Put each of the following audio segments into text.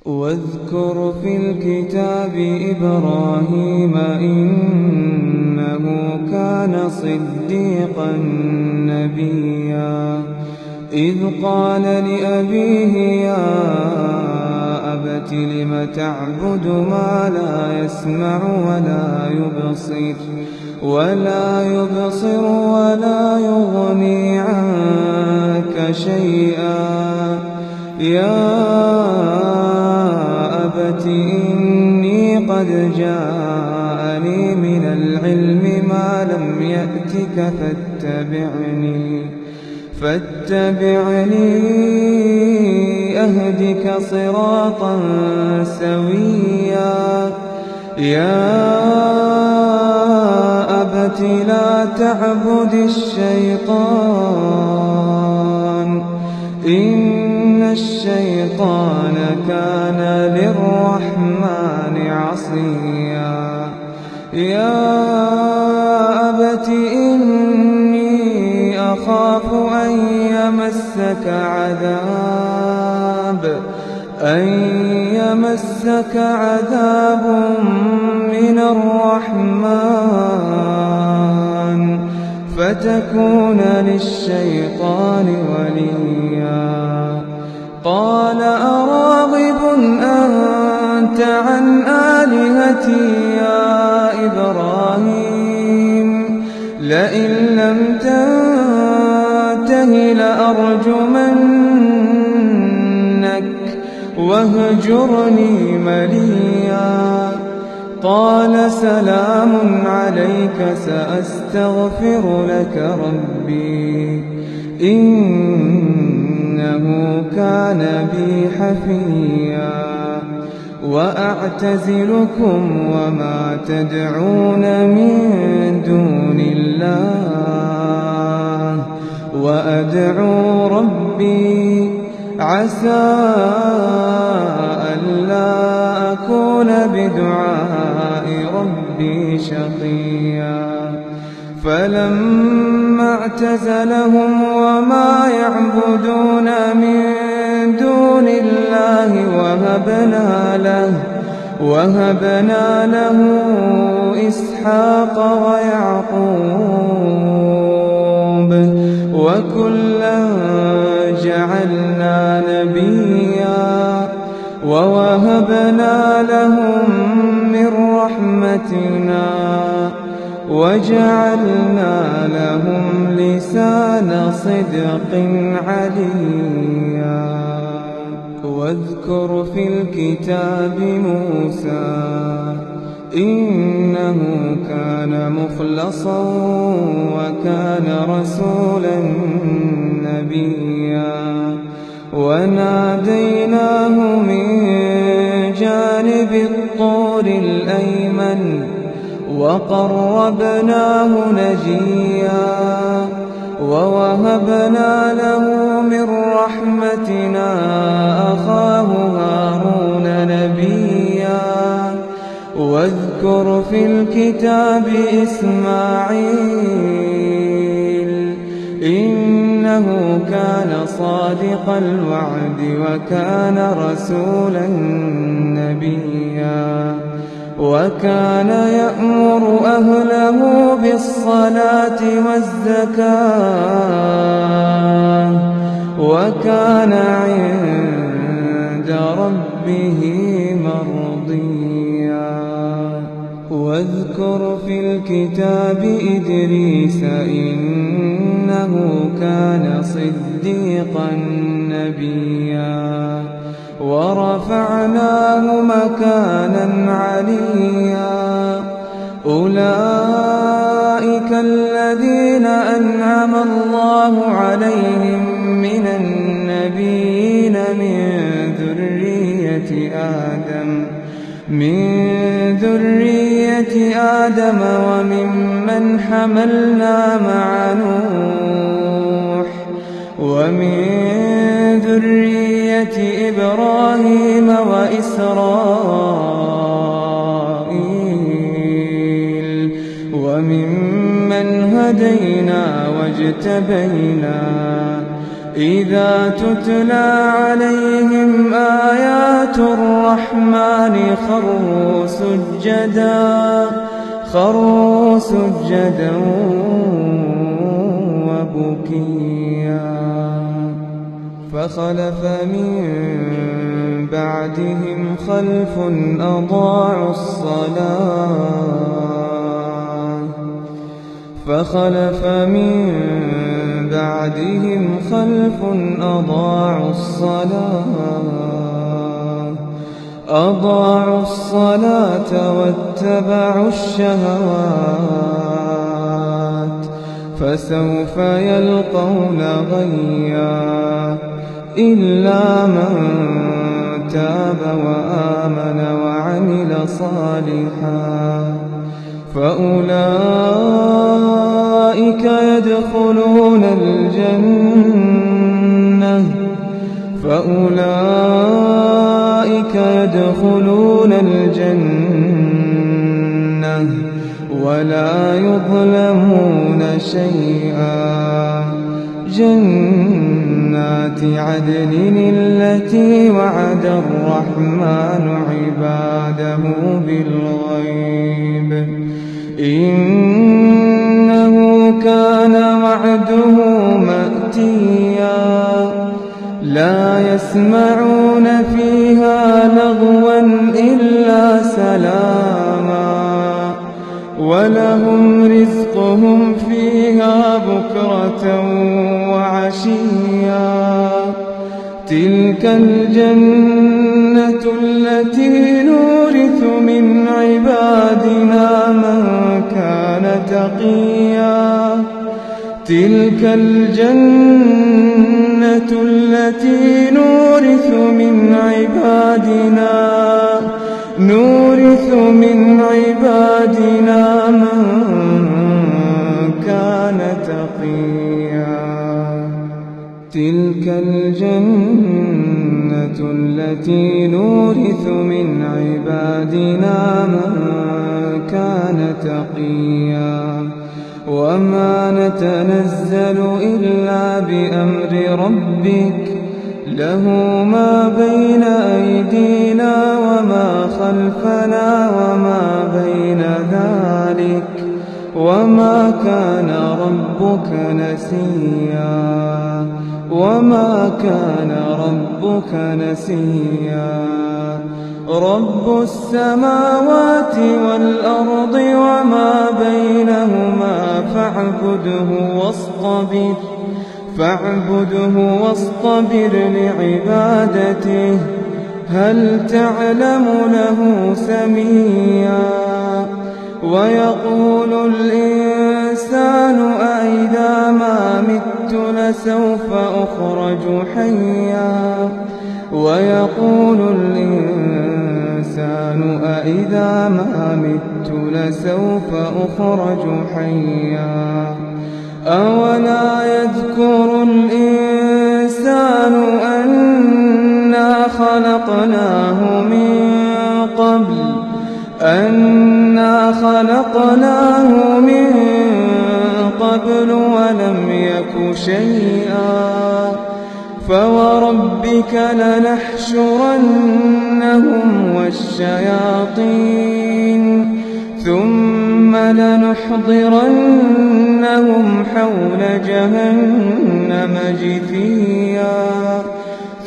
واذكر في الكتاب إبراهيم إنه كان صديقا نبيا إذ قال لأبيه يا أبت لم تعبد ما لا يسمع ولا يبصر ولا يغني عنك شيئا يا أبت إني قد جاءني من العلم ما لم يأتك فاتبعني أهدك صراطا سويا يا أبت لا تعبد الشيطان إن الشيطان كان للرحمن عصيا يا أبت إني أخاف أن يمسك عذاب من الرحمن فتكون للشيطان وليا قال أراغب أنت عن آلهتي يا إبراهيم لئن لم تنته لأرجمنك واهجرني مليا قال سلام عليك سأستغفر لك ربي إنه كان بي حفيا وأعتزلكم وما تدعون من دون الله وأدعو ربي عسى ألا أكون بدعاء ربي شقيا فلما اعتزلهم وما يعبدون من دون الله وهبنا له إسحاق ويعقوب وكلا جعلنا نبيا ووهبنا لهم من رحمتنا وجعلنا لهم لسان صدق عليا واذكر في الكتاب موسى إنه كان مخلصا وكان رسولا نبيا وناديناه من جانب الطور الأيمن وقربناه نجيا ووهبنا له من رحمتنا أخاه هارون نبيا واذكر في الكتاب إسماعيل إنه كان صادق الوعد وكان رسولا نبيا وكان يأمر أهله بالصلاة والزكاة وكان عند ربه مرضيا واذكر في الكتاب إدريس إنه كان صديقا نبيا ورفعناه مكانا عليا أولئك الذين أنعم الله عليهم من النبيين من ذرية آدم وممن حملنا مع نوح ومن ذرية إبراهيم وإسرائيل وممن هدينا واجتبينا إذا تتلى عليهم آيات الرحمن خروا سجدا وبكيا فخلف من بعدهم خلف أضاعوا الصلاة واتبعوا الشهوات فسوف يلقون غيا إلا من تاب وآمن وعمل صالحا فأولئك يدخلون الجنة ولا يظلمون شيئا جنات عدن التي وعد الرحمن عباده بالغيب إنه كان وعده مأتيا لا يسمعون فيها لغوا إلا سلاما ولهم رزقهم فيها بكرة وعشيا تلك الجنة التي نورث من عبادنا من كان تقيا تلك الجنة التي نورث من عبادنا من كان تقيا تلك الجنة التي نورث من عبادنا من كان تقيا وما نتنزل إلا بأمر ربك له ما بين أيدينا وما خلفنا وما بين ذلك وما كان ربك نسيا رب السماوات والأرض وما بينهما فاعبده واصطبر لعبادته هل تعلم له سميا ويقول الإنسان أإذا ما مت لسوف أخرج حيا أولا يذكر الإنسان أنا خلقناه من قبل ولم يك شيئا فوربك لنحشرنهم والشياطين ثم لنحضرنهم حول جهنم جثيا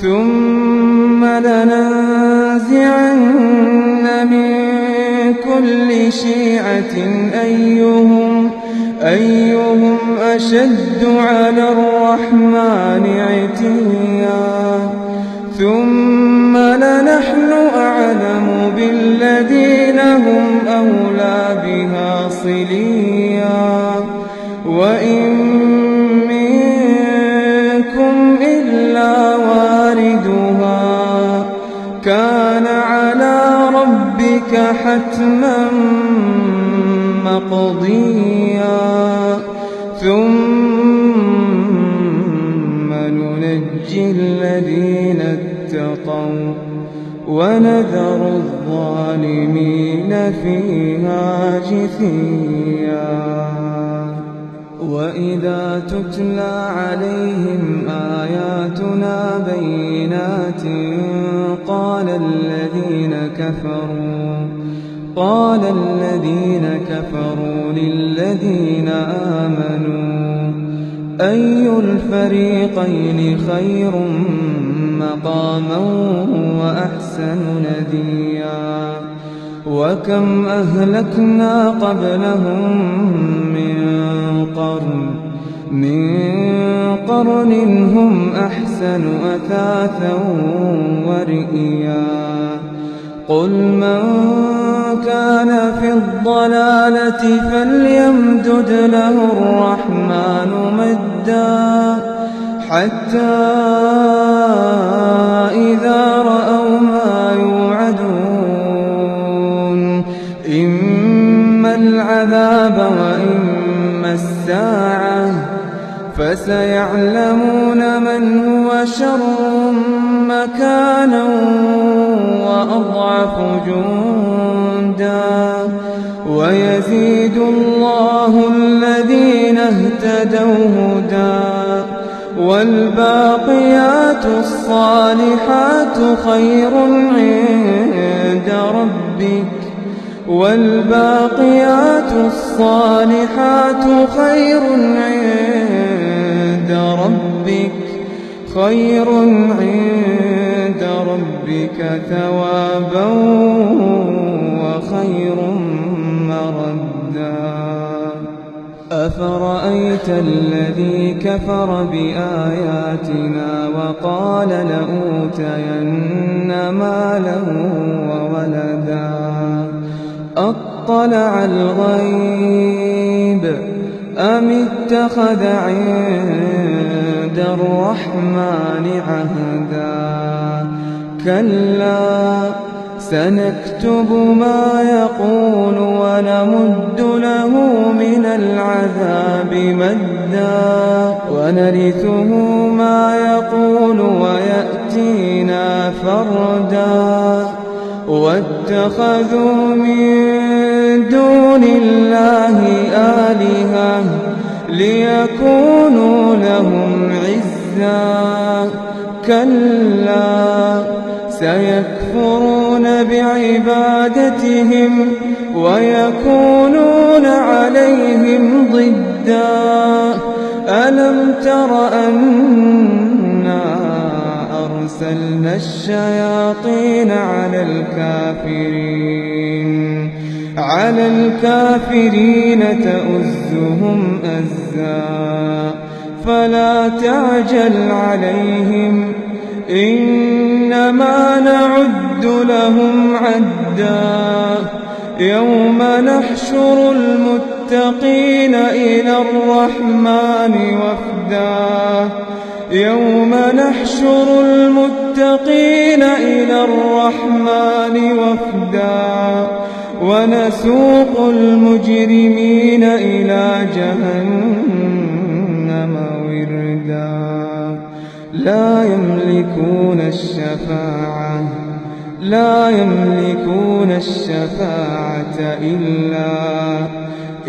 ثم لننزعن من كل شيعة أيهم أشد على الرحمن عتيا ثم لنحن أعلم بالذين هم أولى بها صليا وإن منكم إلا واردها كان على ربك حتما مقضيا ثم ننجي الذين اتقوا ونذر الظالمين فيها جثيا وإذا تتلى عليهم آياتنا بينات قال الذين كفروا للذين آمنوا أي الفريقين خير مقاما وأحسن نديا وكم أهلكنا قبلهم من قرن هم أحسن أثاثا ورئيا قل من كان في الضلالة فليمدد له الرحمن مدا حتى إذا رأوا ما يوعدون إما العذاب وإما الساعة فسيعلمون من هو شر مكانا وأضعف جندا ويزيد الله الذين اهتدوا هدى والباقيات الصالحات خير عند ربك ثوابا وخير مردا أفرأيت الذي كفر بآياتنا وقال لأوتين مالا وولدا أطلع الغيب أم اتخذ عند الرحمن عهدا كلا سنكتب ما يقول ونمد له من العذاب مدا ونرثه ما يقول ويأتينا فردا واتخذوا من دون الله آلهة ليكونوا لهم عزا كلا سيكفرون بعبادتهم ويكونون عليهم ضدا ألم تر أنا أرسلنا الشياطين على الكافرين تؤزهم أزا فلا تعجل عليهم إنما نعد لهم عدا يوم نحشر المتقين إلى الرحمن وفدا ونسوق المجرمين إلى جهنم وردا لا يملكون الشفاعة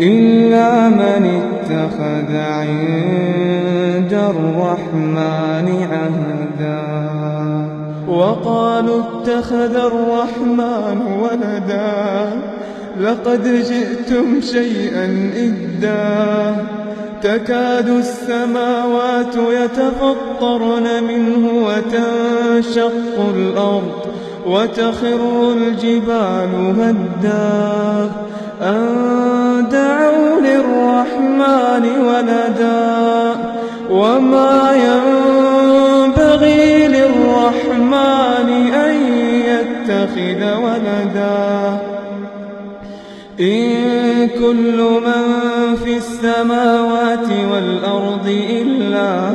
إلا من اتخذ عند الرحمن عهدا وقالوا اتخذ الرحمن ولدا لقد جئتم شيئا إدا تكاد السماوات يتفطرن منه وتنشق الأرض وتخر الجبال هدا أن دعوا للرحمن ولدا وما ينبغي للرحمن أن يتخذ ولدا إن كل من في السماوات والأرض إلا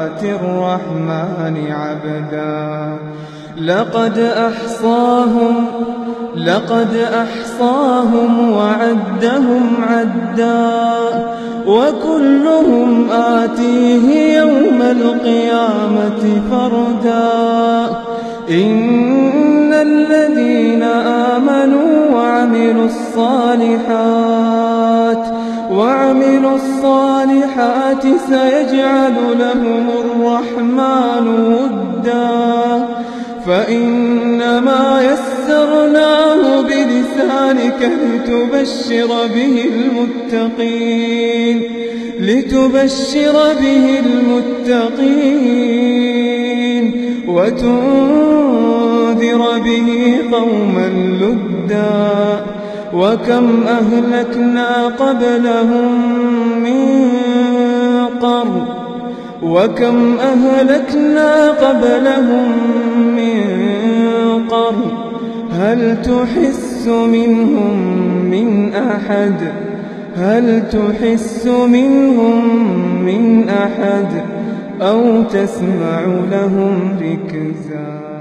آتي الرحمن عبدا لقد أحصاهم وعدهم عدا وكلهم آتيه يوم القيامة فردا إن الذين آمنوا وعملوا الصالحات وعملوا الصالحات سيجعل لهم الرحمن ودا فإنما يسرناه بلسانك لتبشر به المتقين وتنذر به قوما لدا وكم أهلكنا قبلهم من قرن هل تحس منهم من أحد أو تسمع لهم ركزا.